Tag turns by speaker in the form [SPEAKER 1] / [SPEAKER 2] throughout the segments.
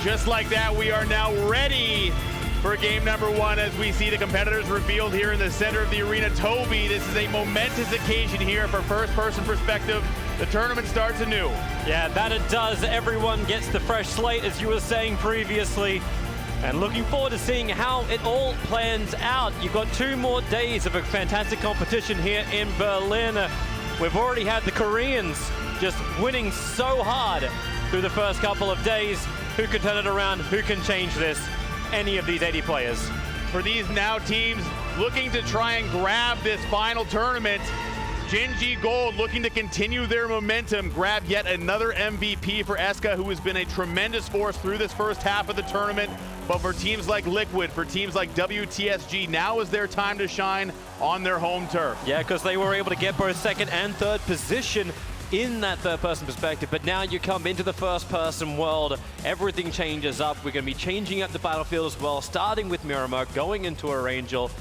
[SPEAKER 1] Just like that, we are now ready for game number one as we see the competitors revealed here in the center of the arena. Toby, this is a momentous occasion here for first-person perspective. The tournament starts anew.
[SPEAKER 2] Yeah, that it does. Everyone gets the fresh slate, as you were saying previously. And looking forward to seeing how it all plans out. You've got 2 more days of a fantastic competition here in Berlin. We've already had the Koreans just winning so hard through the first couple of days. Who can turn it around? Who can change this? Any of these 80 players.
[SPEAKER 1] For these now teams looking to try and grab this final tournament, Gen.G Gold looking to continue their momentum, grab yet another MVP for Eska, who has been a tremendous force through this first half of the tournament. But for teams like Liquid, for teams like WTSG, now is their time to shine on their home turf.
[SPEAKER 2] Yeah, because they were able to get both second and third position in that third-person perspective, but now you come into the first-person world, everything changes up. We're going to be changing up the battlefield as well, starting with Miramar, going into Arangel.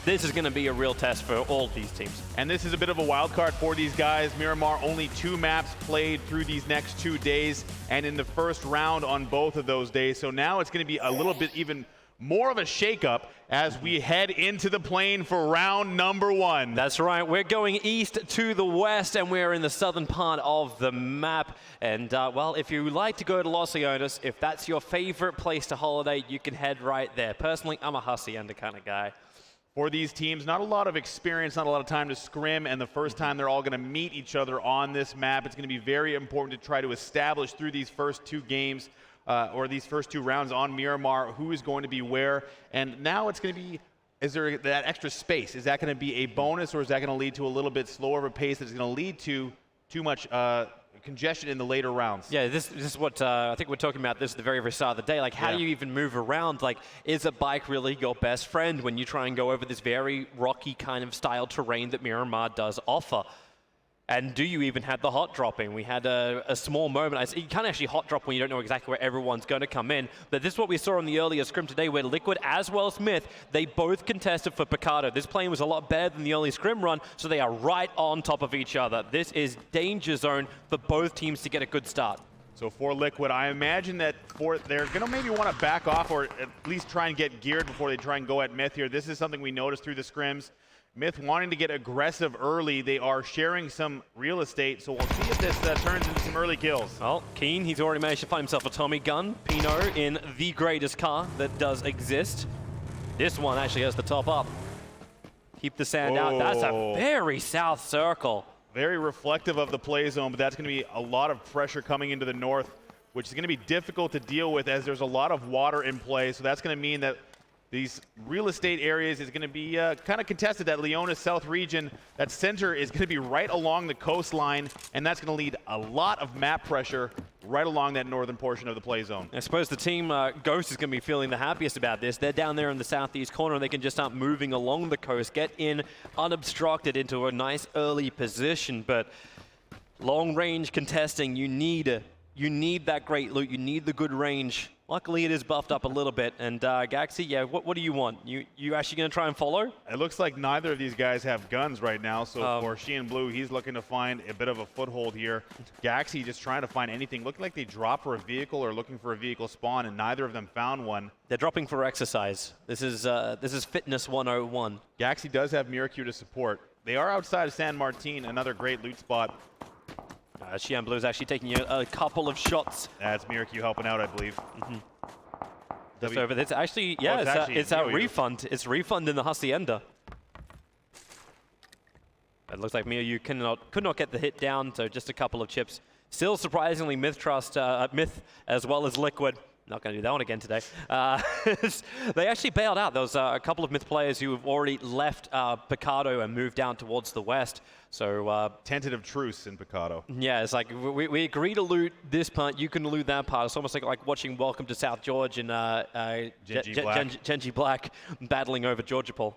[SPEAKER 2] This is going to be a real test for all these teams.
[SPEAKER 1] And this is a bit of a wild card for these guys. Miramar only 2 maps played through these next 2 days, and in the first round on both of those days. So now it's going to be a little bit even more of a shakeup as we head into the plane for round number 1.
[SPEAKER 2] That's right. We're going east to the west, and we're in the southern part of the map. And, well, if you like to go to Los Leones, if that's your favorite place to holiday, you can head right there. Personally, I'm a Hacienda kind of guy.
[SPEAKER 1] For these teams, not a lot of experience, not a lot of time to scrim, and the first time they're all going to meet each other on this map. It's going to be very important to try to establish through these first 2 games or these first 2 rounds on Miramar who is going to be where. And now it's going to be is there that extra space? Is that going to be a bonus, or is that going to lead to a little bit slower of a pace that's going to lead to too much congestion in the later rounds?
[SPEAKER 2] Yeah, this is what I think we're talking about this at the very, very start of the day. Like, how do you even move around? Like, is a bike really your best friend when you try and go over this very rocky kind of style terrain that Miramar does offer? And do you even have the hot dropping? We had a small moment. You can't actually hot drop when you don't know exactly where everyone's going to come in. But this is what we saw in the earlier scrim today, where Liquid as well as Smith, they both contested for Picado. This plane was a lot better than the early scrim run, so they are right on top of each other. This is danger zone for both teams to get a good start.
[SPEAKER 1] So for Liquid, I imagine that they're going to maybe want to back off or at least try and get geared before they try and go at Myth here. This is something we noticed through the scrims. Myth wanting to get aggressive early. They are sharing some real estate, so we'll see if this turns into some early kills.
[SPEAKER 2] Well, Keen, he's already managed to find himself a Tommy gun. Pino in the greatest car that does exist. This one actually has the top up. Keep the sand out. That's a very south circle.
[SPEAKER 1] Very reflective of the play zone, but that's going to be a lot of pressure coming into the north, which is going to be difficult to deal with as there's a lot of water in play, so that's going to mean that these real estate areas is going to be kind of contested. That Leonis South region, that center is going to be right along the coastline, and that's going to lead a lot of map pressure right along that northern portion of the play zone.
[SPEAKER 2] I suppose the team Ghost is going to be feeling the happiest about this. They're down there in the southeast corner, and they can just start moving along the coast, get in unobstructed into a nice early position. But long-range contesting, you need that great loot. You need the good range. Luckily, it is buffed up a little bit. And Galaxy, yeah, what do you want? You actually going to try and follow?
[SPEAKER 1] It looks like neither of these guys have guns right now. So for Sheehan Blue, he's looking to find a bit of a foothold here. Galaxy just trying to find anything. Looking like they drop for a vehicle or looking for a vehicle spawn, and neither of them found one.
[SPEAKER 2] They're dropping for exercise. This is Fitness 101.
[SPEAKER 1] Galaxy does have Miracu to support. They are outside of San Martin, another great loot spot.
[SPEAKER 2] Xian Blue is actually taking a couple of shots.
[SPEAKER 1] That's Miracu helping out, I believe.
[SPEAKER 2] Just over there. It's actually, yeah, it's a refund. It's refund in the Hacienda. It looks like Miyu could not get the hit down, so just a couple of chips. Still surprisingly, Myth as well as Liquid. Not going to do that one again today. They actually bailed out. There was a couple of Myth players who have already left Picado and moved down towards the west. So
[SPEAKER 1] tentative truce in Picado.
[SPEAKER 2] Yeah, it's like we agree to loot this part. You can loot that part. It's almost like watching Welcome to South George and Genji Black battling over Georgopol.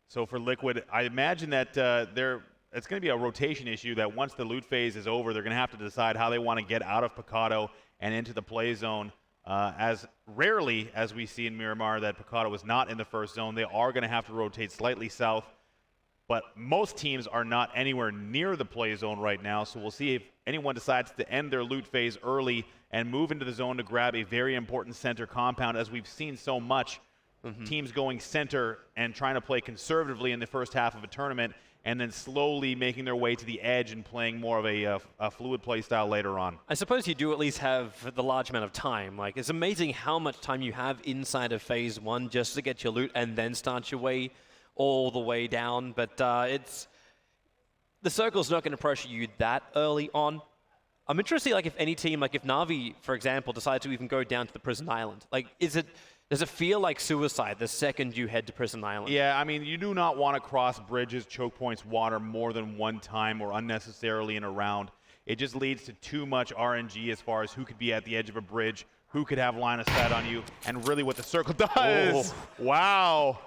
[SPEAKER 1] So for Liquid, I imagine that it's going to be a rotation issue. That once the loot phase is over, they're going to have to decide how they want to get out of Picado and into the play zone. As rarely as we see in Miramar that Picado was not in the first zone, they are going to have to rotate slightly south. But most teams are not anywhere near the play zone right now, so we'll see if anyone decides to end their loot phase early and move into the zone to grab a very important center compound, as we've seen so much. Teams going center and trying to play conservatively in the first half of a tournament, and then slowly making their way to the edge and playing more of a fluid play style later on.
[SPEAKER 2] I suppose you do at least have the large amount of time. Like, it's amazing how much time you have inside of phase one just to get your loot and then start your way all the way down. But the circle's not going to pressure you that early on. I'm interested, like, if any team, like if Na'Vi, for example, decides to even go down to the prison island. Like, does it feel like suicide the second you head to Prison Island?
[SPEAKER 1] Yeah, I mean, you do not want to cross bridges, choke points, water more than one time or unnecessarily in a round. It just leads to too much RNG as far as who could be at the edge of a bridge, who could have line of sight on you, and really what the circle does. Oh. Wow.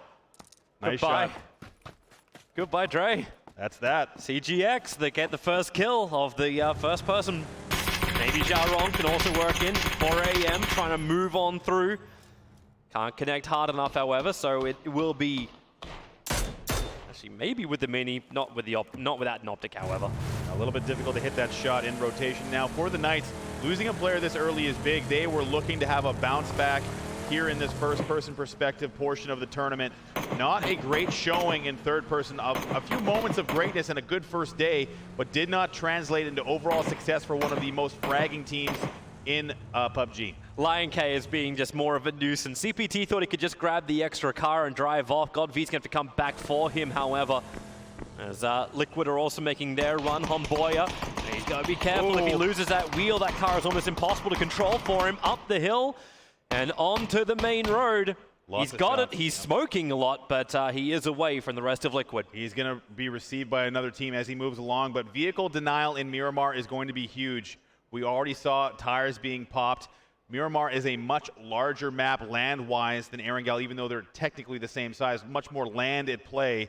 [SPEAKER 1] Nice shot.
[SPEAKER 2] Goodbye, Dre.
[SPEAKER 1] That's that.
[SPEAKER 2] CGX, they get the first kill of the first person. Maybe Jaron can also work in. 4 a.m. trying to move on through. Can't connect hard enough, however, so it will be actually maybe with the mini, not with that Noptic, however.
[SPEAKER 1] A little bit difficult to hit that shot in rotation. Now for the Knights, losing a player this early is big. They were looking to have a bounce back here in this first-person perspective portion of the tournament. Not a great showing in third person. A few moments of greatness and a good first day, but did not translate into overall success for one of the most fragging teams in PUBG.
[SPEAKER 2] Lion K is being just more of a nuisance. CPT thought he could just grab the extra car and drive off. God V's going to have to come back for him, however. As Liquid are also making their run. Homboya, he's got to be careful. If he loses that wheel, that car is almost impossible to control for him. Up the hill and onto the main road. He's got it. He's smoking a lot, but he is away from the rest of Liquid.
[SPEAKER 1] He's going to be received by another team as he moves along, but vehicle denial in Miramar is going to be huge. We already saw tires being popped. Miramar is a much larger map land-wise than Erangel, even though they're technically the same size. Much more land at play.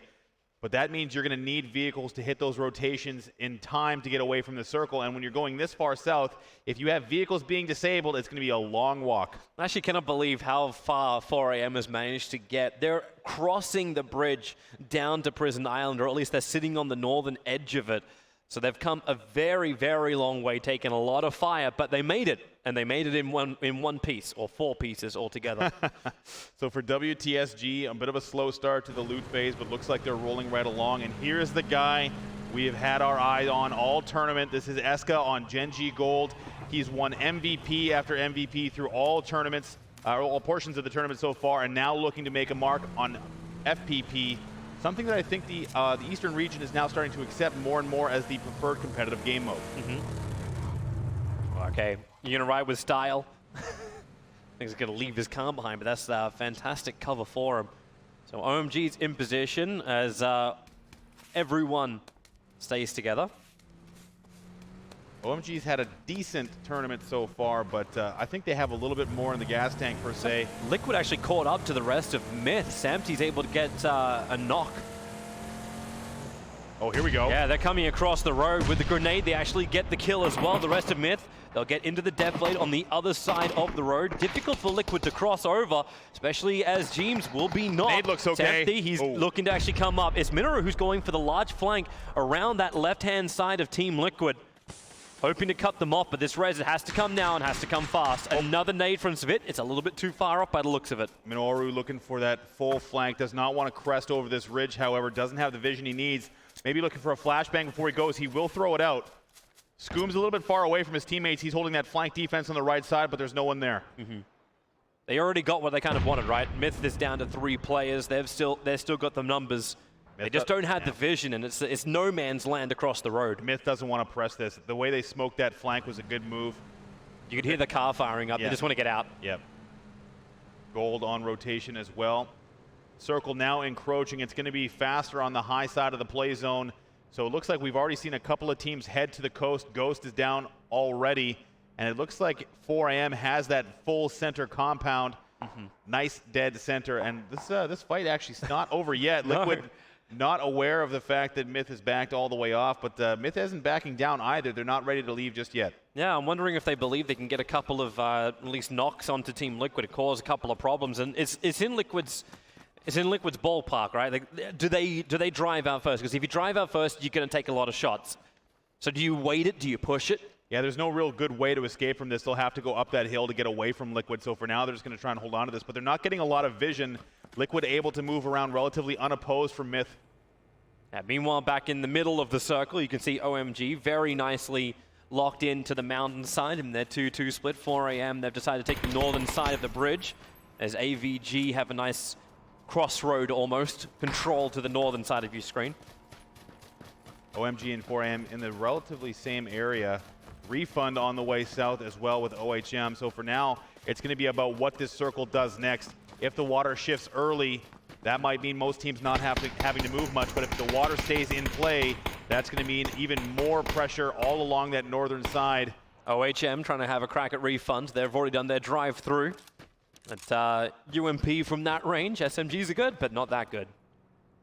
[SPEAKER 1] But that means you're going to need vehicles to hit those rotations in time to get away from the circle. And when you're going this far south, if you have vehicles being disabled, it's going to be a long walk.
[SPEAKER 2] I actually cannot believe how far 4AM has managed to get. They're crossing the bridge down to Prison Island, or at least they're sitting on the northern edge of it. So they've come a very, very long way, taken a lot of fire, but they made it. And they made it in one piece, or 4 pieces altogether.
[SPEAKER 1] So for WTSG, a bit of a slow start to the loot phase, but looks like they're rolling right along. And here's the guy we have had our eye on all tournament. This is Eska on Genji Gold. He's won MVP after MVP through all tournaments, all portions of the tournament so far, and now looking to make a mark on FPP. Something that I think the Eastern region is now starting to accept more and more as the preferred competitive game mode.
[SPEAKER 2] Okay, you're going to ride with style. I think he's going to leave his car behind, but that's a fantastic cover for him. So OMG's in position as everyone stays together.
[SPEAKER 1] OMG's had a decent tournament so far, but I think they have a little bit more in the gas tank per se.
[SPEAKER 2] Liquid actually caught up to the rest of Myth. Samty's able to get a knock.
[SPEAKER 1] Oh, here we go.
[SPEAKER 2] Yeah, they're coming across the road with the grenade. They actually get the kill as well. The rest of Myth, they'll get into the deflate on the other side of the road. Difficult for Liquid to cross over, especially as James will be knocked.
[SPEAKER 1] Nade looks okay.
[SPEAKER 2] Samty, he's looking to actually come up. It's Minoru who's going for the large flank around that left-hand side of Team Liquid. Hoping to cut them off, but this res has to come now and has to come fast. Another nade from Svit. It's a little bit too far up by the looks of it.
[SPEAKER 1] Minoru looking for that full flank. Does not want to crest over this ridge, however. Doesn't have the vision he needs. Maybe looking for a flashbang before he goes. He will throw it out. Scoom's a little bit far away from his teammates. He's holding that flank defense on the right side, but there's no one there.
[SPEAKER 2] They already got what they kind of wanted, right? Myth is down to 3 players. They've still got the numbers. They just don't have the vision, and it's no man's land across the road.
[SPEAKER 1] Myth doesn't want to press this. The way they smoked that flank was a good move.
[SPEAKER 2] You could hear the car firing up. They just want to get out.
[SPEAKER 1] Yep. Gold on rotation as well. Circle now encroaching. It's going to be faster on the high side of the play zone. So it looks like we've already seen a couple of teams head to the coast. Ghost is down already. And it looks like 4AM has that full center compound. Nice dead center. And this fight actually is not over yet. Liquid not aware of the fact that Myth is backed all the way off, but Myth isn't backing down either. They're not ready to leave just yet.
[SPEAKER 2] Yeah, I'm wondering if they believe they can get a couple of at least knocks onto Team Liquid to cause a couple of problems. And it's in Liquid's ballpark, right? Do they drive out first? Because if you drive out first, you're going to take a lot of shots. So do you wait it? Do you push it?
[SPEAKER 1] Yeah, there's no real good way to escape from this. They'll have to go up that hill to get away from Liquid. So for now, they're just going to try and hold on to this. But they're not getting a lot of vision. Liquid able to move around relatively unopposed from Myth.
[SPEAKER 2] Meanwhile, back in the middle of the circle, you can see OMG very nicely locked into the mountainside. And they're 2-2 split. 4AM, they've decided to take the northern side of the bridge. As AVG have a nice crossroad almost control to the northern side of your screen.
[SPEAKER 1] OMG and 4AM in the relatively same area. Refund on the way south as well with OHM. So for now, it's going to be about what this circle does next. If the water shifts early, that might mean most teams not having to move much. But if the water stays in play, that's going to mean even more pressure all along that northern side.
[SPEAKER 2] OHM trying to have a crack at Refund. They've already done their drive-through. But UMP from that range, SMGs are good, but not that good.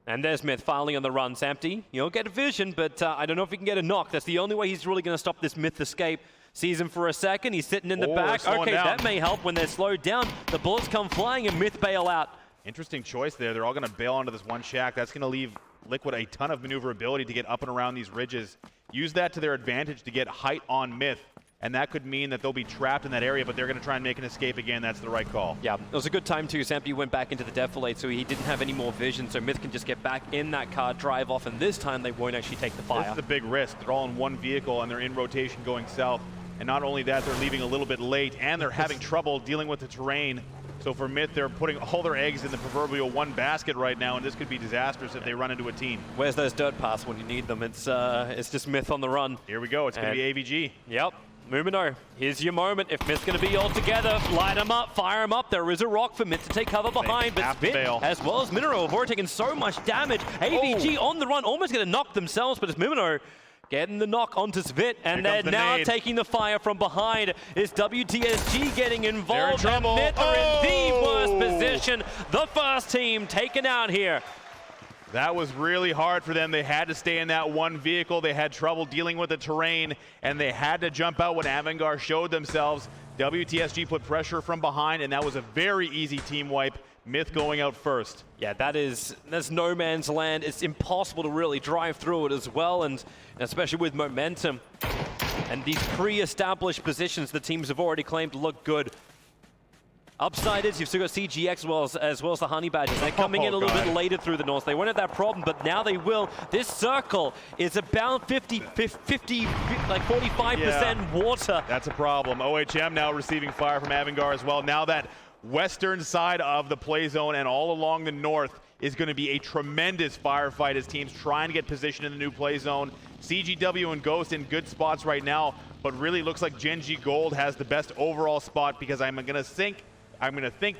[SPEAKER 2] And there's Myth finally on the run. Samty, you'll get a vision, but I don't know if he can get a knock. That's the only way he's really going to stop this Myth escape. Sees him for a second. He's sitting in the back. Okay, that may help when they're slowed down. The bullets come flying and Myth bail out.
[SPEAKER 1] Interesting choice there. They're all going to bail onto this one shack. That's going to leave Liquid a ton of maneuverability to get up and around these ridges. Use that to their advantage to get height on Myth. And that could mean that they'll be trapped in that area, but they're going to try and make an escape again. That's the right call. Yeah,
[SPEAKER 2] it was a good time too. Samty went back into the defilade, so he didn't have any more vision, so Myth can just get back in that car, drive off, and this time they won't actually take the fire.
[SPEAKER 1] This is the big risk. They're all in one vehicle, and they're in rotation going south. And not only that, they're leaving a little bit late, and they're having trouble dealing with the terrain. So for Myth, they're putting all their eggs in the proverbial one basket right now, and this could be disastrous if they run into a team.
[SPEAKER 2] Where's those dirt paths when you need them? It's just Myth on the run.
[SPEAKER 1] Here we go. It's going to be AVG.
[SPEAKER 2] Yep. Mumino, here's your moment. If Myth's going to be all together, light him up, fire him up. There is a rock for Myth to take cover behind, but Smith, as well as Minero, have already taken so much damage. AVG on the run, almost going to knock themselves, but it's Mumino getting the knock onto Svit, and they're now taking the fire from behind. Is WTSG getting involved? And Myth are in the worst position. The first team taken out here.
[SPEAKER 1] That was really hard for them. They had to stay in that one vehicle. They had trouble dealing with the terrain, and they had to jump out when Avangard showed themselves. WTSG put pressure from behind, and that was a very easy team wipe. Myth going out first.
[SPEAKER 2] Yeah, that's no man's land. It's impossible to really drive through it as well, and especially with momentum. And these pre-established positions the teams have already claimed look good. Upside is you've still got CGX as well as the Honey Badgers. They're coming in a little bit later through the north. They won't have that problem, but now they will. This circle is about 45% water.
[SPEAKER 1] That's a problem. OHM now receiving fire from Avangard as well. Now that western side of the play zone and all along the north is going to be a tremendous firefight as teams trying to get position in the new play zone. CGW and Ghost in good spots right now, but really looks like Genji Gold has the best overall spot because I'm going to think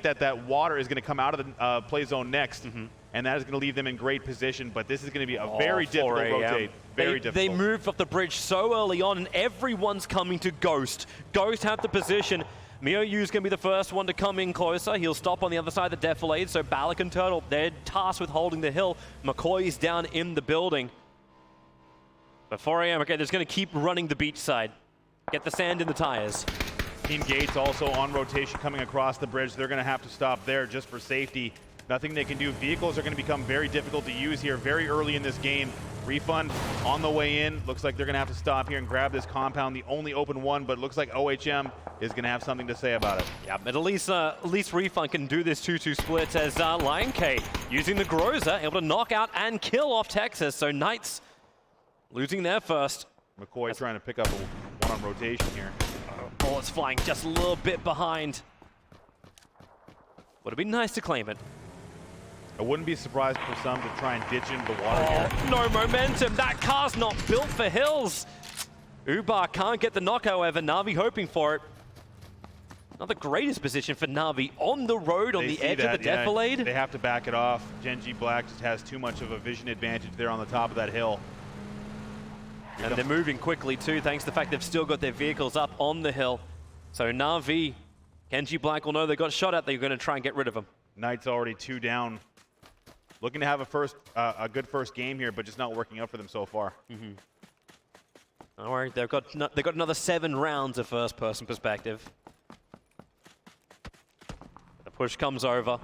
[SPEAKER 1] that water is going to come out of the play zone next, and that is going to leave them in great position. But this is going to be a very difficult rotate. Very difficult.
[SPEAKER 2] They moved off the bridge so early on, and everyone's coming to Ghost. Ghost have the position. Miou's going to be the first one to come in closer. He'll stop on the other side of the defilade, so Balak and Turtle, they're tasked with holding the hill. McCoy's down in the building. But 4 a.m., okay, they're just going to keep running the beach side. Get the sand in the tires.
[SPEAKER 1] Team Gates also on rotation coming across the bridge. They're going to have to stop there just for safety. Nothing they can do. Vehicles are going to become very difficult to use here very early in this game. Refund on the way in. Looks like they're going to have to stop here and grab this compound, the only open one, but looks like OHM is going to have something to say about it.
[SPEAKER 2] Yeah, but at least Refund can do this 2-2 split as Lion K using the Groza, able to knock out and kill off Texas. So Knights losing their first.
[SPEAKER 1] McCoy trying to pick up one on rotation here.
[SPEAKER 2] Bullets flying just a little bit behind. Would have been nice to claim it.
[SPEAKER 1] I wouldn't be surprised for some to try and ditch into the water here.
[SPEAKER 2] No momentum. That car's not built for hills. Ubar can't get the knock, however. Na'Vi hoping for it. Not the greatest position for Na'Vi on the road, on the edge of the defilade.
[SPEAKER 1] They have to back it off. Genji Black just has too much of a vision advantage there on the top of that hill.
[SPEAKER 2] And they're moving quickly too, thanks to the fact they've still got their vehicles up on the hill. So Na'Vi, Genji Black will know they got shot at. They're going to try and get rid of them.
[SPEAKER 1] Knights already 2 down. Looking to have a good first game here, but just not working out for them so far.
[SPEAKER 2] All right, they've got another 7 rounds of first-person perspective. The push comes over.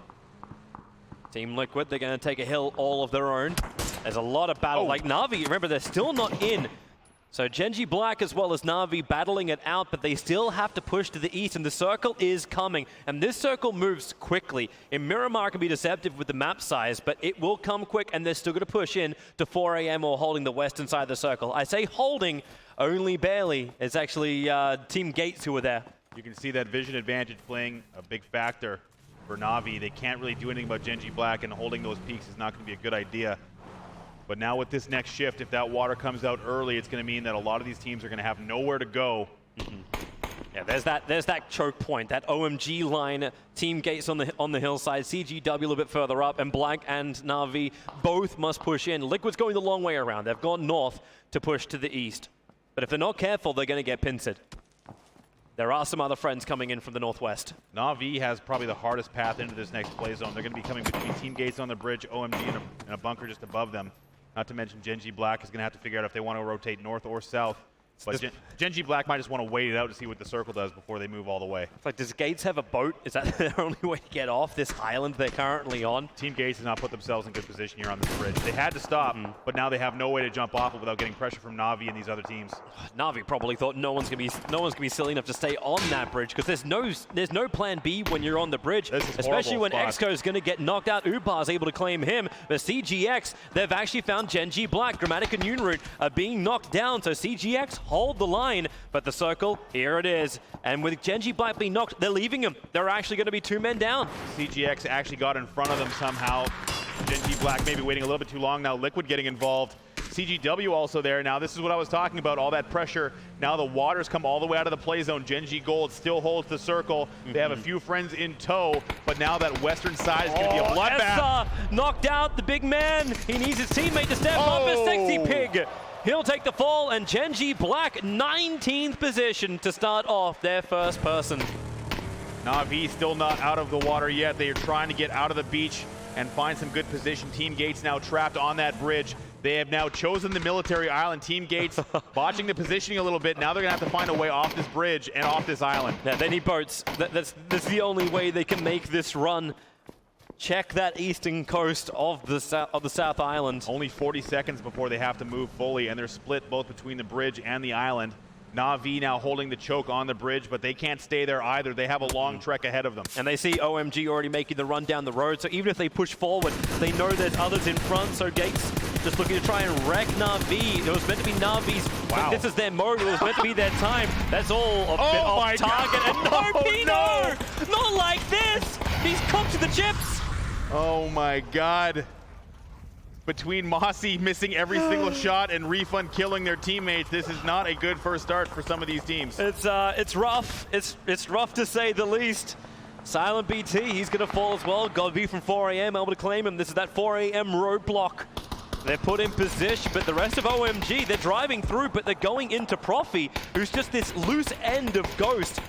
[SPEAKER 2] Team Liquid, they're going to take a hill all of their own. There's a lot of battle. Like Na'Vi, remember, they're still not in. So Genji Black as well as Na'Vi battling it out, but they still have to push to the east, and the circle is coming. And this circle moves quickly. And Miramar can be deceptive with the map size, but it will come quick, and they're still going to push in to 4 a.m. or holding the western side of the circle. I say holding only barely. It's actually Team Gates who are there.
[SPEAKER 1] You can see that vision advantage playing a big factor for Na'Vi. They can't really do anything about Genji Black, and holding those peaks is not going to be a good idea. But now with this next shift, if that water comes out early, it's going to mean that a lot of these teams are going to have nowhere to go.
[SPEAKER 2] Yeah, there's that choke point, that OMG line. Team Gates on the hillside, CGW a little bit further up, and Black and Na'Vi both must push in. Liquid's going the long way around. They've gone north to push to the east. But if they're not careful, they're going to get pincered. There are some other friends coming in from the northwest.
[SPEAKER 1] Na'Vi has probably the hardest path into this next play zone. They're going to be coming between Team Gates on the bridge, OMG and a bunker just above them. Not to mention Genji Black is going to have to figure out if they want to rotate north or south. But Genji Black might just want to wait it out to see what the circle does before they move all the way.
[SPEAKER 2] It's like, does Gates have a boat? Is that their only way to get off this island they're currently on?
[SPEAKER 1] Team Gates has not put themselves in good position here on this bridge. They had to stop, but now they have no way to jump off it without getting pressure from Na'Vi and these other teams.
[SPEAKER 2] Na'Vi probably thought no one's gonna be silly enough to stay on that bridge, because there's no plan B when you're on the bridge, especially when Exco is going to get knocked out. Ubar's able to claim him, but CGX, they've actually found Genji Black. Grammatic and Unroot are being knocked down, so CGX hold the line. But the circle, here it is. And with Genji Black being knocked, they're leaving him. They're actually going to be 2 men down.
[SPEAKER 1] CGX actually got in front of them somehow. Genji Black maybe waiting a little bit too long now. Liquid getting involved. CGW also there. Now this is what I was talking about, all that pressure. Now the waters come all the way out of the play zone. Gen.G Gold still holds the circle. They have a few friends in tow, but now that western side is going to be a bloodbath.
[SPEAKER 2] Knocked out the big man. He needs his teammate to step up as Sexy Pig. He'll take the fall, and Gen.G Black, 19th position to start off their first person.
[SPEAKER 1] Na'Vi still not out of the water yet. They are trying to get out of the beach and find some good position. Team Gates now trapped on that bridge. They have now chosen the military island. Team Gates botching the positioning a little bit. Now they're going to have to find a way off this bridge and off this island.
[SPEAKER 2] Yeah, they need boats. That's the only way they can make this run. Check that eastern coast of the South Island.
[SPEAKER 1] Only 40 seconds before they have to move fully, and they're split both between the bridge and the island. Na'Vi now holding the choke on the bridge, but they can't stay there either. They have a long trek ahead of them.
[SPEAKER 2] And they see OMG already making the run down the road, so even if they push forward, they know there's others in front, so Gates just looking to try and wreck Na'Vi. It was meant to be Na'Vi's.
[SPEAKER 1] Wow.
[SPEAKER 2] This is their mode. It was meant to be their time. That's all a bit off target. And no, Pino! Not like this! He's cooked to the chips!
[SPEAKER 1] Oh my God. Between Mossy missing every single shot and Refund killing their teammates, this is not a good first start for some of these teams.
[SPEAKER 2] It's rough. It's rough to say the least. Silent BT, he's gonna fall as well. Gotta be from 4 a.m. able to claim him. This is that 4 a.m. roadblock. They're put in position, but the rest of OMG, they're driving through, but they're going into Profi, who's just this loose end of Ghost.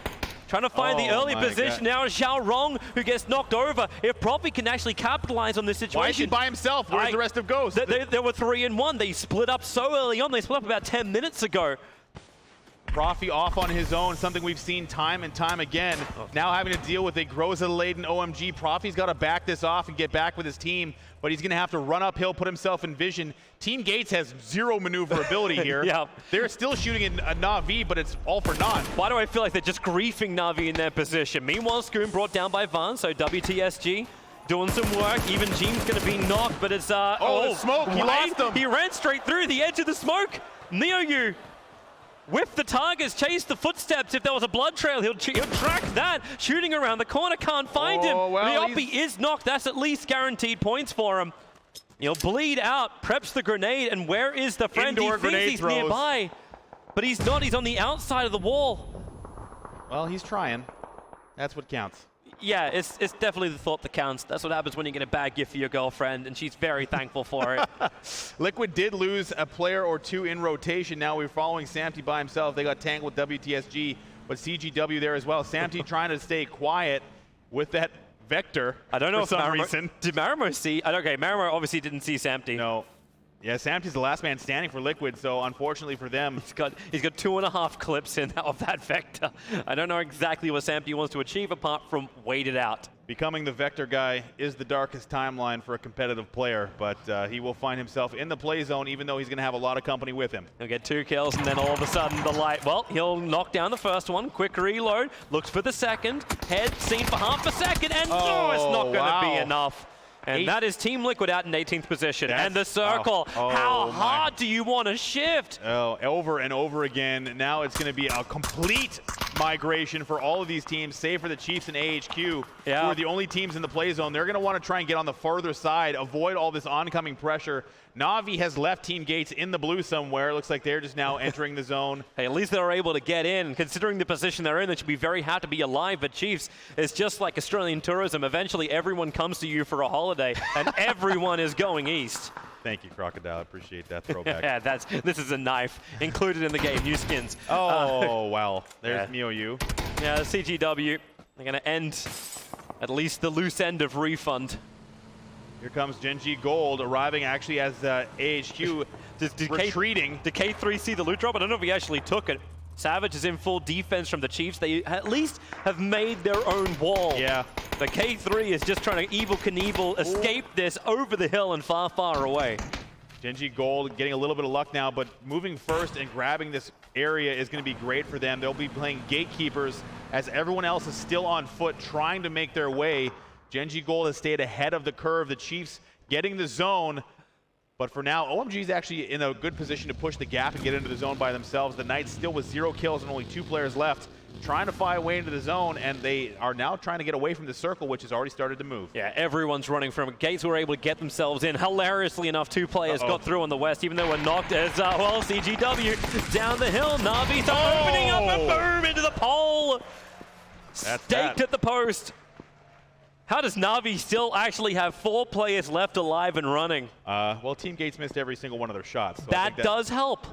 [SPEAKER 2] Trying to find the early position now is Xiao Rong, who gets knocked over. If Profi can actually capitalize on this situation.
[SPEAKER 1] Why is he by himself? Where's the rest of Ghost?
[SPEAKER 2] They were 3 and 1. They split up so early on. They split up about 10 minutes ago.
[SPEAKER 1] Profi off on his own, something we've seen time and time again. Now having to deal with a Groza-laden OMG. Profi's got to back this off and get back with his team, but he's going to have to run uphill, put himself in vision. Team Gates has zero maneuverability here.
[SPEAKER 2] Yeah.
[SPEAKER 1] They're still shooting a Na'Vi, but it's all for naught.
[SPEAKER 2] Why do I feel like they're just griefing Na'Vi in their position? Meanwhile, Skoon brought down by Van, so WTSG doing some work. Even Jean's going to be knocked, but it's...
[SPEAKER 1] smoke! He lost him!
[SPEAKER 2] He ran straight through the edge of the smoke. Neoyu whipped the targets, chased the footsteps. If there was a blood trail, he'll track that. Shooting around the corner, can't find him.
[SPEAKER 1] Well,
[SPEAKER 2] Ryopi is knocked. That's at least guaranteed points for him. He'll bleed out, preps the grenade, and where is the friend?
[SPEAKER 1] Indoor
[SPEAKER 2] he thinks he's
[SPEAKER 1] throws.
[SPEAKER 2] nearby, but he's not. He's on the outside of the wall.
[SPEAKER 1] Well, he's trying. That's what counts.
[SPEAKER 2] Yeah, it's definitely the thought that counts. That's what happens when you get a bad gift for your girlfriend, and she's very thankful for it.
[SPEAKER 1] Liquid did lose a player or two in rotation. Now we're following Samty by himself. They got tanked with WTSG, but CGW there as well. Samty trying to stay quiet with that Vector.
[SPEAKER 2] I don't know
[SPEAKER 1] for some reason.
[SPEAKER 2] Did Marimo see? Okay, Marimo obviously didn't see Samty.
[SPEAKER 1] No. Yeah, Samty's the last man standing for Liquid, so unfortunately for them.
[SPEAKER 2] He's got 2.5 clips in of that Vector. I don't know exactly what Samty wants to achieve apart from wait it out.
[SPEAKER 1] Becoming the Vector guy is the darkest timeline for a competitive player, but he will find himself in the play zone even though he's going to have a lot of company with him.
[SPEAKER 2] He'll get 2 kills and then all of a sudden the light, well, he'll knock down the first one, quick reload, looks for the second, head seen for half a second, and it's not going to be enough. And that is Team Liquid out in 18th position. And the circle. How hard do you want to shift?
[SPEAKER 1] Over and over again. Now it's going to be a complete migration for all of these teams, save for the Chiefs and AHQ, who are the only teams in the play zone. They're going to want to try and get on the further side, avoid all this oncoming pressure. Na'Vi has left Team Gates in the blue somewhere. It looks like they're just now entering the zone.
[SPEAKER 2] Hey, at least they're able to get in. Considering the position they're in, they should be very happy to be alive. But Chiefs, it's just like Australian tourism. Eventually, everyone comes to you for a holiday, and everyone is going east.
[SPEAKER 1] Thank you, Crocodile. I appreciate that throwback.
[SPEAKER 2] Yeah, this is a knife included in the game. New skins.
[SPEAKER 1] Wow. There's Miou.
[SPEAKER 2] Yeah, the CGW. They're going to end at least the loose end of Refund.
[SPEAKER 1] Here comes Gen.G Gold arriving actually as AHQ retreating.
[SPEAKER 2] Did K3 see the loot drop? I don't know if he actually took it. Savage is in full defense from the Chiefs. They at least have made their own wall.
[SPEAKER 1] Yeah.
[SPEAKER 2] The K3 is just trying to Evel Knievel escape this over the hill and far, far away.
[SPEAKER 1] Gen.G Gold getting a little bit of luck now, but moving first and grabbing this area is going to be great for them. They'll be playing gatekeepers as everyone else is still on foot trying to make their way. Gen.G Gold has stayed ahead of the curve. The Chiefs getting the zone, But for now, OMG is actually in a good position to push the gap and get into the zone by themselves. The Knights still with 0 kills and only 2 players left, trying to find a way into the zone, and they are now trying to get away from the circle, which has already started to move.
[SPEAKER 2] Yeah, everyone's running from it. Gates were able to get themselves in. Hilariously enough, 2 players got through on the west, even though we're knocked as well. CGW down the hill. Na'Vi opening up and boom into the pole. Staked at the post. How does Na'Vi still actually have 4 players left alive and running?
[SPEAKER 1] Well, Team Gates missed every single one of their shots. So
[SPEAKER 2] that does help.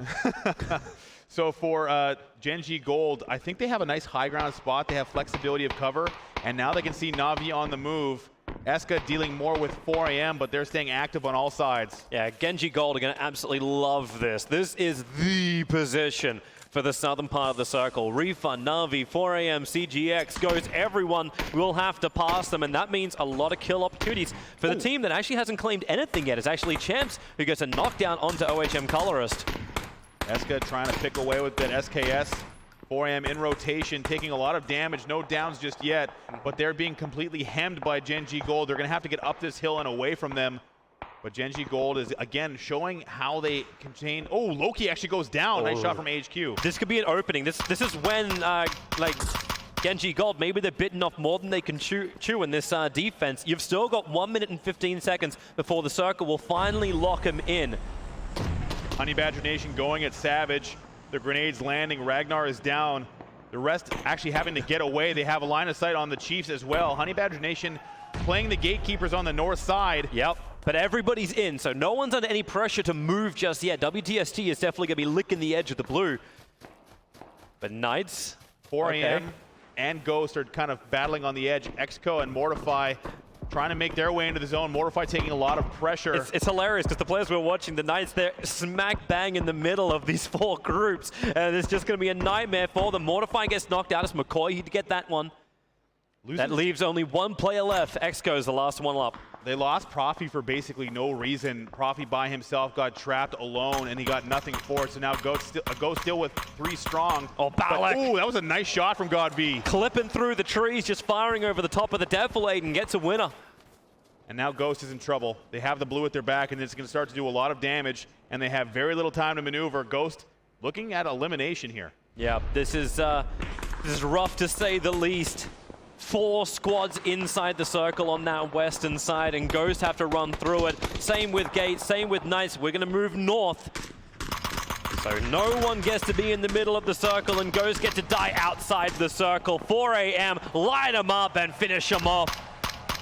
[SPEAKER 1] So for Gen G Gold, I think they have a nice high ground spot. They have flexibility of cover, and now they can see Na'Vi on the move. Eska dealing more with 4AM, but they're staying active on all sides.
[SPEAKER 2] Yeah, Genji Gold are going to absolutely love this. This is the position for the southern part of the circle. Refund, Na'Vi, 4AM, CGX goes. Everyone will have to pass them, and that means a lot of kill opportunities for the team that actually hasn't claimed anything yet. It's actually Champs who gets a knockdown onto OHM Colorist.
[SPEAKER 1] Eska trying to pick away with that SKS. 4AM in rotation, taking a lot of damage. No downs just yet, but they're being completely hemmed by Gen G Gold. They're going to have to get up this hill and away from them. But Gen G Gold is, again, showing how they contain... Oh, Loki actually goes down. Nice shot from HQ.
[SPEAKER 2] This could be an opening. This is when, like, Genji Gold, maybe they're bitten off more than they can chew in this defense. You've still got 1 minute and 15 seconds before the circle will finally lock him in.
[SPEAKER 1] Honey Badger Nation going at Savage. The grenades landing. Ragnar is down. The rest actually having to get away. They have a line of sight on the Chiefs as well. Honey Badger Nation playing the gatekeepers on the north side.
[SPEAKER 2] Yep. But everybody's in, so no one's under any pressure to move just yet. WTST is definitely going to be licking the edge of the blue. But Knights,
[SPEAKER 1] 4AM and Ghost are kind of battling on the edge. Exco and Mortify trying to make their way into the zone. Mortify taking a lot of pressure.
[SPEAKER 2] It's hilarious because the players we're watching, the Knights, they're smack bang in the middle of these 4 groups. And it's just going to be a nightmare for them. Mortify gets knocked out as McCoy. He'd get that one. That leaves only 1 player left. Exco is the last one up.
[SPEAKER 1] They lost Profi for basically no reason. Profi by himself got trapped alone, and he got nothing for it. So now Ghost still with 3 strong.
[SPEAKER 2] Oh, Balak.
[SPEAKER 1] Ooh, that was a nice shot from God V.
[SPEAKER 2] Clipping through the trees, just firing over the top of the defilade and gets a winner.
[SPEAKER 1] And now Ghost is in trouble. They have the blue at their back, and it's going to start to do a lot of damage, and they have very little time to maneuver. Ghost looking at elimination here.
[SPEAKER 2] Yeah, this is rough to say the least. 4 squads inside the circle on that western side, and Ghost have to run through it. Same with Gates, same with Knights. We're going to move north. So no one gets to be in the middle of the circle, and Ghost get to die outside the circle. 4AM, light them up and finish them off.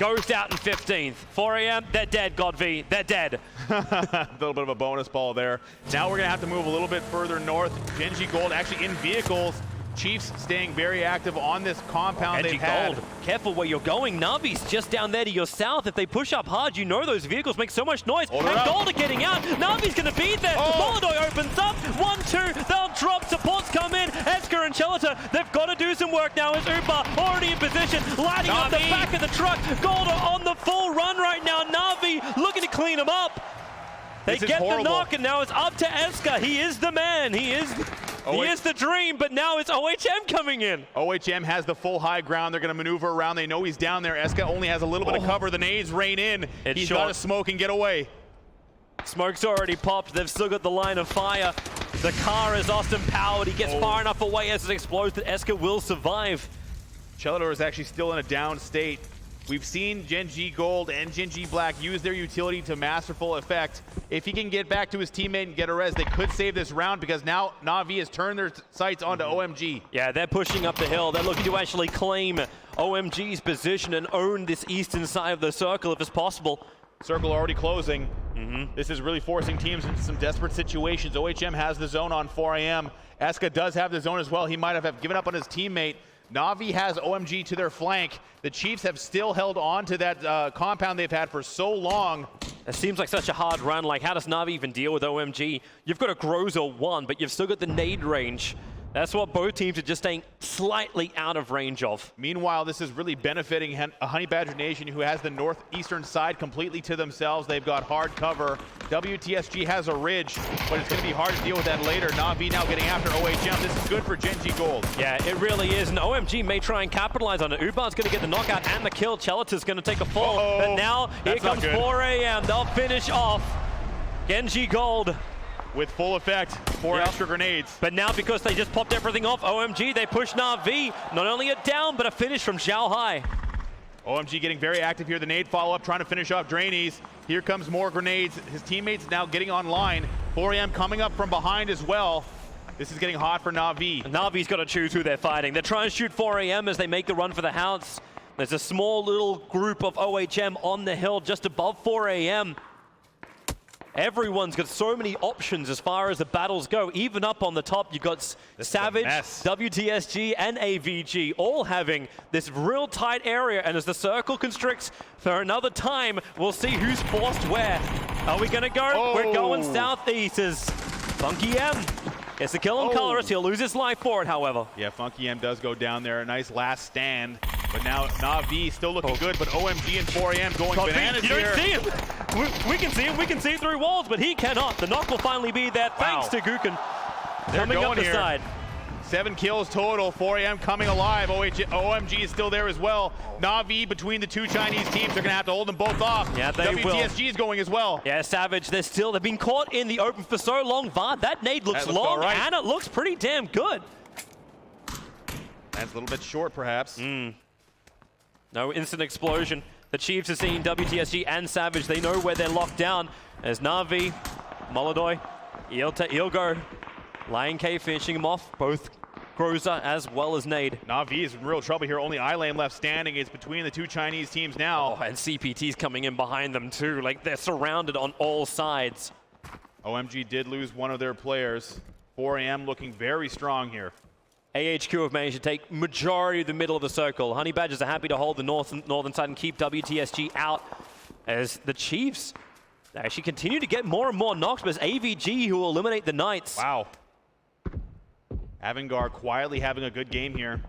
[SPEAKER 2] Ghost out in 15th. 4AM, they're dead, God V, they're dead.
[SPEAKER 1] A little bit of a bonus ball there. Now we're going to have to move a little bit further north. Gen G Gold actually in vehicles. Chiefs staying very active on this compound they've had.
[SPEAKER 2] Gold, careful where you're going. Navi's just down there to your south. If they push up hard, you know those vehicles make so much noise. And Gold are getting out. Navi's going to be there. Molodoy opens up. 1-2. They'll drop. Supports come in. Esker and Chelita, they've got to do some work now. As Upa already in position, lighting up the back of the truck. Gold are on the full run right now. Navi looking to clean them up. They get the knock, and now it's up to Eska. He is the man. He is the dream, but now it's OHM coming in.
[SPEAKER 1] OHM has the full high ground. They're going to maneuver around. They know he's down there. Eska only has a little bit of cover. The nades rain in. He's got to smoke and get away.
[SPEAKER 2] Smoke's already popped. They've still got the line of fire. The car is Austin powered. He gets far enough away as it explodes that Eska will survive.
[SPEAKER 1] Chelidor is actually still in a down state. We've seen Gen G Gold and Gen G Black use their utility to masterful effect. If he can get back to his teammate and get a res, they could save this round because now Na'Vi has turned their sights onto OMG.
[SPEAKER 2] Yeah, they're pushing up the hill. They're looking to actually claim OMG's position and own this eastern side of the circle if it's possible.
[SPEAKER 1] Circle already closing. This is really forcing teams into some desperate situations. OHM has the zone on 4AM. Eska does have the zone as well. He might have given up on his teammate. Na'Vi has OMG to their flank. The Chiefs have still held on to that compound they've had for so long.
[SPEAKER 2] It seems like such a hard run. Like, how does Na'Vi even deal with OMG? You've got a Groza 1, but you've still got the nade range. That's what both teams are just staying slightly out of range of.
[SPEAKER 1] Meanwhile, this is really benefiting a Honey Badger Nation who has the northeastern side completely to themselves. They've got hard cover. WTSG has a ridge, but it's going to be hard to deal with that later. Na'Vi now getting after OHM. This is good for Gen G Gold.
[SPEAKER 2] Yeah, it really is. And OMG may try and capitalize on it. Ubar's going to get the knockout and the kill. Chelita's going to take a fall. And now here comes 4AM. They'll finish off Genji Gold.
[SPEAKER 1] With full effect, 4 extra grenades.
[SPEAKER 2] But now because they just popped everything off, OMG, they push Na'Vi. Not only a down, but a finish from Xiao Hai.
[SPEAKER 1] OMG getting very active here. The nade follow-up, trying to finish off Drainies. Here comes more grenades. His teammates now getting online. 4AM coming up from behind as well. This is getting hot for Na'Vi.
[SPEAKER 2] Na'Vi's got to choose who they're fighting. They're trying to shoot 4AM as they make the run for the house. There's a small little group of OHM on the hill just above 4AM. Everyone's got so many options as far as the battles go. Even up on the top, you've got Savage, WTSG, and AVG all having this real tight area. And as the circle constricts for another time, we'll see who's forced where. Are we going to go?
[SPEAKER 1] Oh.
[SPEAKER 2] We're going southeast as Funky M gets the kill on Colorist. He'll lose his life for it, however.
[SPEAKER 1] Yeah, Funky M does go down there. A nice last stand. But now Na'Vi still looking good, but OMG and 4AM going bananas here.
[SPEAKER 2] You don't see him. We can see him. We can see through walls, but he cannot. The knock will finally be there thanks to Guken. Coming up the side.
[SPEAKER 1] 7 kills total. 4AM coming alive. OMG is still there as well. Na'Vi between the two Chinese teams are going to have to hold them both off.
[SPEAKER 2] Yeah, they will.
[SPEAKER 1] WTSG is going as well.
[SPEAKER 2] Yeah, Savage, they've been caught in the open for so long. Vard, that nade looks long, and it looks pretty damn good.
[SPEAKER 1] That's a little bit short, perhaps.
[SPEAKER 2] No instant explosion. The Chiefs are seeing WTSG and Savage. They know where they're locked down. As Na'Vi, Molodoy, he'll go. Lion K finishing him off. Both Groza as well as Nade.
[SPEAKER 1] Na'Vi is in real trouble here. Only iLane left standing. It's between the two Chinese teams now.
[SPEAKER 2] Oh, and CPT's coming in behind them too. Like, they're surrounded on all sides.
[SPEAKER 1] OMG did lose one of their players. 4AM looking very strong here.
[SPEAKER 2] AHQ have managed to take majority of the middle of the circle. Honey Badgers are happy to hold the northern side and keep WTSG out as the Chiefs actually continue to get more and more knocks, but it's AVG who will eliminate the Knights.
[SPEAKER 1] Wow. Avangar quietly having a good game here.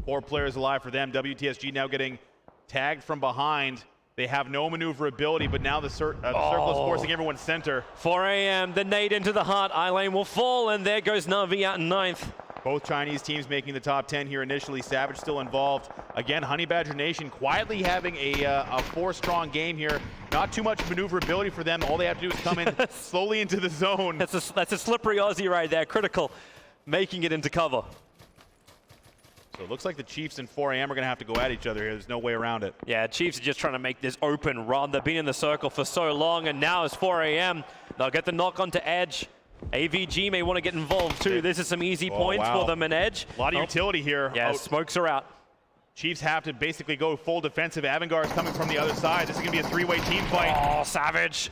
[SPEAKER 1] 4 players alive for them. WTSG now getting tagged from behind. They have no maneuverability, but now the circle is forcing everyone center.
[SPEAKER 2] 4AM, the nade into the heart. iLane will fall, and there goes Na'Vi out in 9th.
[SPEAKER 1] Both Chinese teams making the top 10 here initially. Savage still involved. Again, Honey Badger Nation quietly having a 4-strong game here. Not too much maneuverability for them. All they have to do is come in slowly into the zone.
[SPEAKER 2] That's a slippery Aussie right there. Critical, making it into cover.
[SPEAKER 1] So it looks like the Chiefs and 4AM are going to have to go at each other here. There's no way around it.
[SPEAKER 2] Yeah, Chiefs are just trying to make this open run. They've been in the circle for so long, and now it's 4AM. They'll get the knock onto Edge. AVG may want to get involved too. This is some easy points for them in Edge.
[SPEAKER 1] A lot of utility here.
[SPEAKER 2] Yeah, smokes are out.
[SPEAKER 1] Chiefs have to basically go full defensive. Avangar is coming from the other side. This is going to be a 3-way team fight.
[SPEAKER 2] Oh, Savage.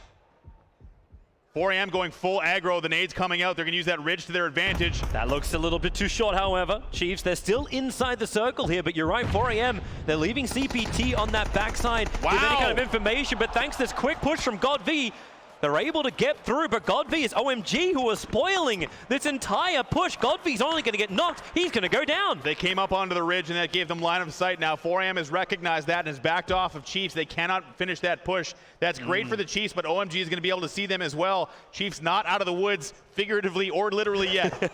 [SPEAKER 1] 4AM going full aggro. The nades coming out. They're going to use that ridge to their advantage.
[SPEAKER 2] That looks a little bit too short, however. Chiefs, they're still inside the circle here, but you're right, 4AM, they're leaving CPT on that backside with any kind of information, but thanks to this quick push from GodV, they're able to get through, but GodV is OMG who are spoiling this entire push. GodV's only going to get knocked. He's going to go down.
[SPEAKER 1] They came up onto the ridge, and that gave them line of sight. Now 4AM has recognized that and has backed off of Chiefs. They cannot finish that push. That's great for the Chiefs, but OMG is going to be able to see them as well. Chiefs not out of the woods, figuratively or literally yet.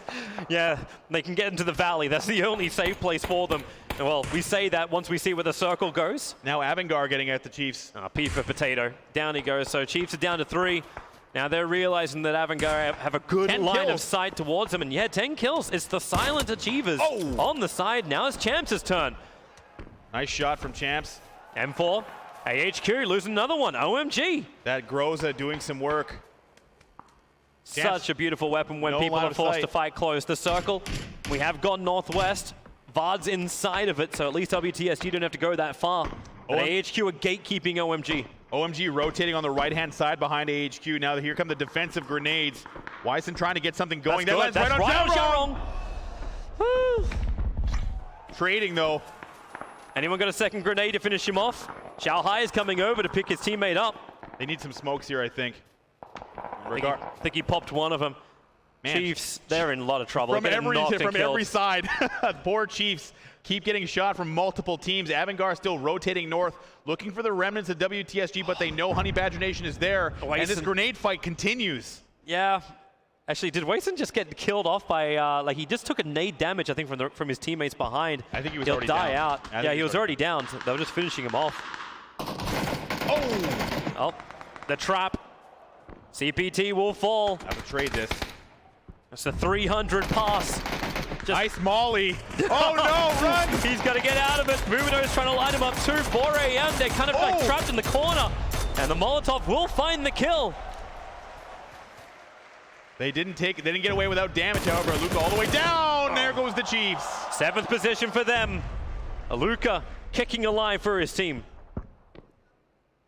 [SPEAKER 2] Yeah, they can get into the valley. That's the only safe place for them. Well, we say that once we see where the circle goes.
[SPEAKER 1] Now Avangar getting at the Chiefs.
[SPEAKER 2] P for potato. Down he goes. So Chiefs are down to 3. Now they're realizing that Avangar have a good line of sight towards them. And yeah, 10 kills. It's the silent achievers on the side. Now it's Champs' turn.
[SPEAKER 1] Nice shot from Champs.
[SPEAKER 2] M4. AHQ losing another one. OMG.
[SPEAKER 1] That Groza doing some work.
[SPEAKER 2] Champs, such a beautiful weapon when people are forced to fight close. The circle, we have gone northwest. Vard's inside of it, so at least WTSG don't have to go that far. But AHQ are gatekeeping OMG.
[SPEAKER 1] OMG rotating on the right-hand side behind AHQ. Now here come the defensive grenades. Wyson trying to get something going.
[SPEAKER 2] That's right on Xiaorong.
[SPEAKER 1] Trading, though.
[SPEAKER 2] Anyone got a second grenade to finish him off? Xiao Hai is coming over to pick his teammate up.
[SPEAKER 1] They need some smokes here, I think.
[SPEAKER 2] I think he popped one of them. Man, Chiefs, they're in a lot of trouble.
[SPEAKER 1] From every side. Poor Chiefs keep getting shot from multiple teams. Avangar still rotating north, looking for the remnants of WTSG, but they know Honey Badger Nation is there, and this grenade fight continues.
[SPEAKER 2] Yeah. Actually, did Wason just get killed off by, like, he just took a nade damage, I think, from his teammates behind.
[SPEAKER 1] I think he was already down.
[SPEAKER 2] He'll die out. Yeah, he was already down. So they were just finishing him off. Oh, the trap. CPT will fall.
[SPEAKER 1] Have to trade this.
[SPEAKER 2] That's a 300 pass.
[SPEAKER 1] Nice molly. Oh no, run!
[SPEAKER 2] He's got to get out of it. Mumino's trying to line him up too. 4 a.m. They're kind of like trapped in the corner. And the Molotov will find the kill.
[SPEAKER 1] They didn't get away without damage, however. Aluka all the way down. There goes the Chiefs.
[SPEAKER 2] 7th position for them. Aluka kicking alive for his team.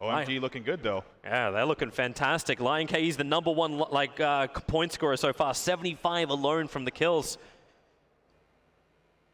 [SPEAKER 1] OMG looking good though.
[SPEAKER 2] Yeah, they're looking fantastic. Lion K, he's the #1 point scorer so far. 75 alone from the kills.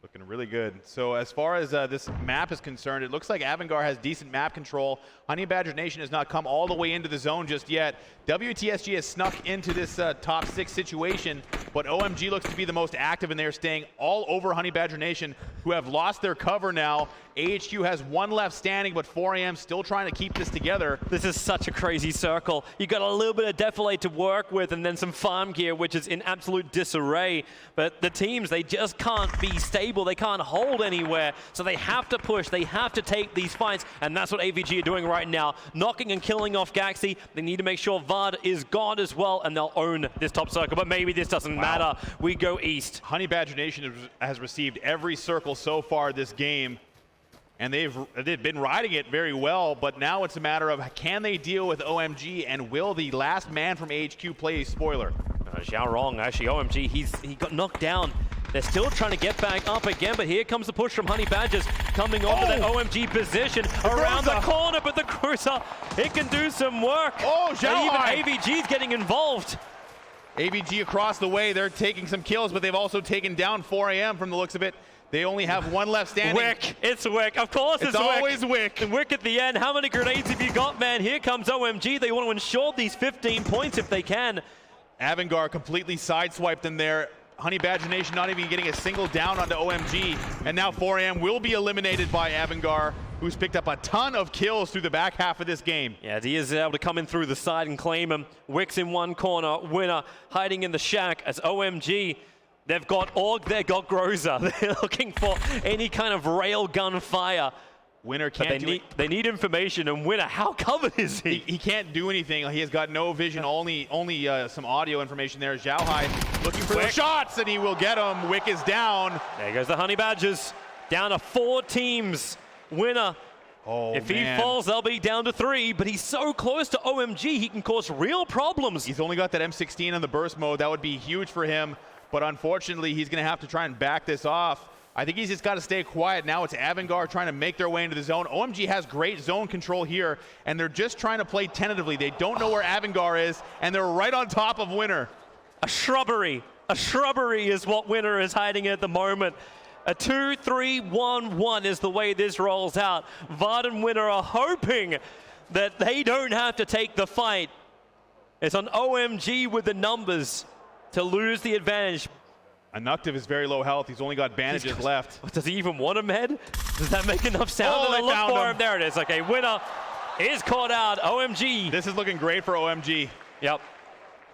[SPEAKER 1] Looking really good. So as far as this map is concerned, it looks like Avangar has decent map control. Honey Badger Nation has not come all the way into the zone just yet. WTSG has snuck into this top 6 situation, but OMG looks to be the most active, and they're staying all over Honey Badger Nation, who have lost their cover now. AHQ has 1 left standing, but 4 a.m. still trying to keep this together.
[SPEAKER 2] This is such a crazy circle. You got a little bit of defilade to work with, and then some farm gear, which is in absolute disarray. But the teams, they just can't be stable. They can't hold anywhere. So they have to push. They have to take these fights, and that's what AVG are doing right now. Knocking and killing off Gaxi. They need to make sure Vard is gone as well, and they'll own this top circle. But maybe this doesn't matter. We go east.
[SPEAKER 1] Honey Badger Nation has received every circle so far this game, and they've been riding it very well, but now it's a matter of can they deal with OMG, and will the last man from HQ play a spoiler?
[SPEAKER 2] Xiao Rong, actually, OMG, he got knocked down. They're still trying to get back up again, but here comes the push from Honey Badgers coming onto the OMG position around the corner, but the Cruiser, it can do some work.
[SPEAKER 1] Oh, Xiao!
[SPEAKER 2] Even AVG's getting involved.
[SPEAKER 1] AVG across the way, they're taking some kills, but they've also taken down 4 a.m. from the looks of it. They only have 1 left standing.
[SPEAKER 2] Wick, it's Wick. Of course it's Wick.
[SPEAKER 1] Always Wick.
[SPEAKER 2] And Wick at the end. How many grenades have you got, man? Here comes OMG. They want to ensure these 15 points if they can.
[SPEAKER 1] Avangar completely sideswiped them there. Honey Badger Nation not even getting a single down onto OMG. And now 4 a.m. will be eliminated by Avangar, who's picked up a ton of kills through the back half of this game.
[SPEAKER 2] Yeah, he is able to come in through the side and claim him. Wick's in one corner. Winner hiding in the shack as OMG. They've got Org, they've got Groza. They're looking for any kind of railgun fire.
[SPEAKER 1] Winner can't
[SPEAKER 2] they need information, and Winner, how covered is he?
[SPEAKER 1] He can't do anything. He has got no vision, only some audio information there. Zhao Hai looking for the shots, and he will get them. Wick is down.
[SPEAKER 2] There goes the Honey Badgers. Down to 4 teams. Winner. If he falls, they'll be down to 3, but he's so close to OMG, he can cause real problems.
[SPEAKER 1] He's only got that M16 on the burst mode. That would be huge for him, but unfortunately, he's going to have to try and back this off. I think he's just got to stay quiet. Now it's Avangar trying to make their way into the zone. OMG has great zone control here, and they're just trying to play tentatively. They don't know where Avangar is, and they're right on top of Winner.
[SPEAKER 2] A shrubbery is what Winner is hiding at the moment. A 2-3-1-1 is the way this rolls out. Vard and Winner are hoping that they don't have to take the fight. It's on OMG with the numbers to lose the advantage.
[SPEAKER 1] Anuktiv is very low health. He's only got bandages left.
[SPEAKER 2] Does he even want a med? Does that make enough sound?
[SPEAKER 1] They
[SPEAKER 2] look
[SPEAKER 1] found
[SPEAKER 2] for
[SPEAKER 1] him.
[SPEAKER 2] There it is. Okay, Winner is caught out. OMG.
[SPEAKER 1] This is looking great for OMG.
[SPEAKER 2] Yep.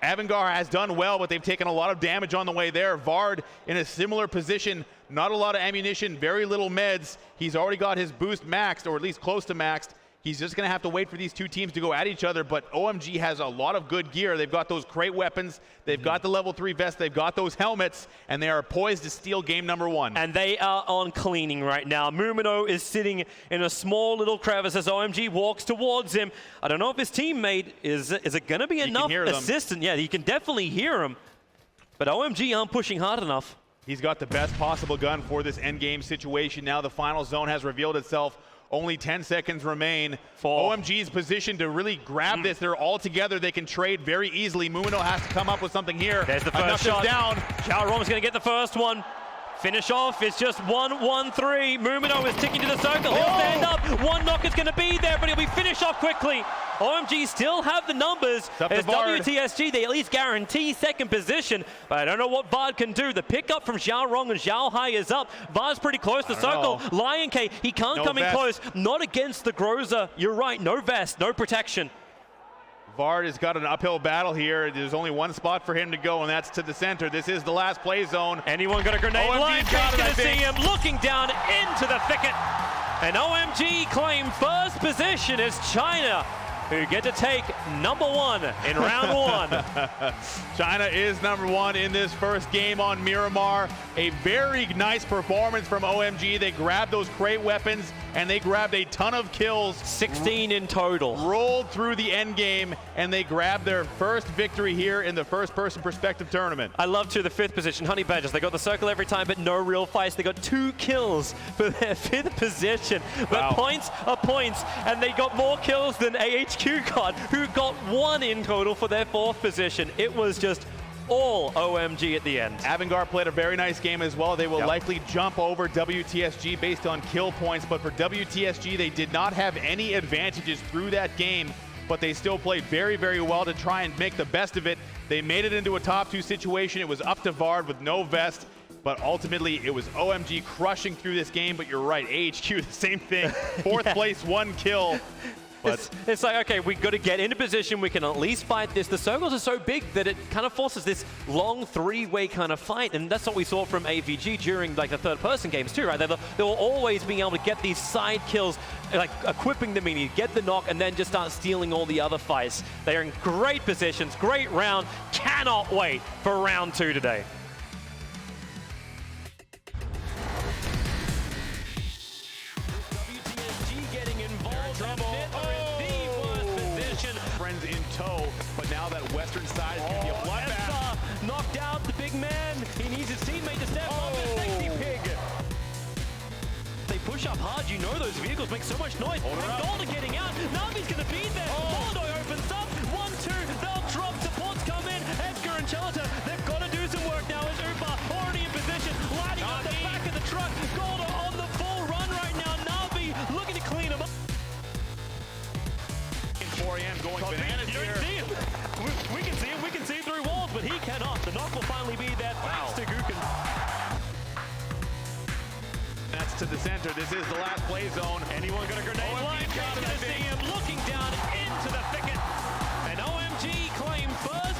[SPEAKER 1] Avangar has done well, but they've taken a lot of damage on the way there. Vard in a similar position. Not a lot of ammunition, very little meds. He's already got his boost maxed, or at least close to maxed. He's just going to have to wait for these two teams to go at each other, but OMG has a lot of good gear. They've got those crate weapons, they've got the level 3 vest, they've got those helmets, and they are poised to steal game number 1.
[SPEAKER 2] And they are on cleaning right now. Mumino is sitting in a small little crevice as OMG walks towards him. I don't know if his teammate, is it going to be enough assistance? Yeah, he can definitely hear him, but OMG aren't pushing hard enough.
[SPEAKER 1] He's got the best possible gun for this endgame situation. Now the final zone has revealed itself. Only 10 seconds remain. OMG's position to really grab this. They're all together. They can trade very easily. Mumino has to come up with something here.
[SPEAKER 2] There's the first shot.
[SPEAKER 1] Down.
[SPEAKER 2] Xiao Rong's going to get the first one. Finish off. It's just 1-1-3. Mumino is ticking to the circle. He'll stand up. One knock is going to be there, but he'll be finished off quickly. OMG still have the numbers. As WTSG, they at least guarantee second position, but I don't know what Vard can do. The pickup from Xiao Rong and Zhao Hai is up. Vard's pretty close to circle. Lion K, he can't come in close. Not against the Groza. You're right, no vest, no protection.
[SPEAKER 1] Vard has got an uphill battle here. There's only one spot for him to go, and that's to the center. This is the last play zone.
[SPEAKER 2] Anyone got a grenade? Lion K's going to see him looking down into the thicket. And OMG claim first position as China who get to take #1 in round 1.
[SPEAKER 1] China is #1 in this first game on Miramar. A very nice performance from OMG. They grabbed those crate weapons and they grabbed a ton of kills.
[SPEAKER 2] 16 in total.
[SPEAKER 1] Rolled through the end game and they grabbed their first victory here in the first person perspective tournament.
[SPEAKER 2] I love to the 5th position, Honey Badgers. They got the circle every time, but no real fights. They got 2 kills for their 5th position. But
[SPEAKER 1] Wow.
[SPEAKER 2] points are points, and they got more kills than AHQ got, who got 1 in total for their 4th position. It was just all OMG at the end.
[SPEAKER 1] Avangard played a very nice game as well. They will likely jump over WTSG based on kill points, but for WTSG, they did not have any advantages through that game, but they still played very, very well to try and make the best of it. They made it into a top 2 situation. It was up to Vard with no vest, but ultimately it was OMG crushing through this game. But you're right, AHQ, the same thing. 4th place, 1 kill. But
[SPEAKER 2] it's like, okay, we got to get into position. We can at least fight this. The circles are so big that it kind of forces this long 3-way kind of fight, and that's what we saw from AVG during like the 3rd-person games too, right? They were always being able to get these side kills, like equipping the mini, get the knock, and then just start stealing all the other fights. They are in great positions, great round. Cannot wait for round 2 today.
[SPEAKER 1] friends in tow, but now that western side is going to be a bloodbath.
[SPEAKER 2] Knocked out the big man. He needs his teammate to step up. And Sexy Pig. They push up hard. You know those vehicles make so much noise. Golda getting out. Navi's going to be there. Moldo opens up. 1-2. They'll drop. Supports come in. Edgar and Chelita. They've got to do some work now. As Upa already in position, lighting up the back of the truck. Golda on the full run right now. Navi looking to clean him up.
[SPEAKER 1] 4 a.m. going bananas here.
[SPEAKER 2] See him. We can see him. We can see him through walls, but he cannot. The knock will finally be there thanks to Guken.
[SPEAKER 1] That's to the center. This is the last play zone.
[SPEAKER 2] Anyone got a grenade? Live going to see him looking down into the thicket. And OMG claim first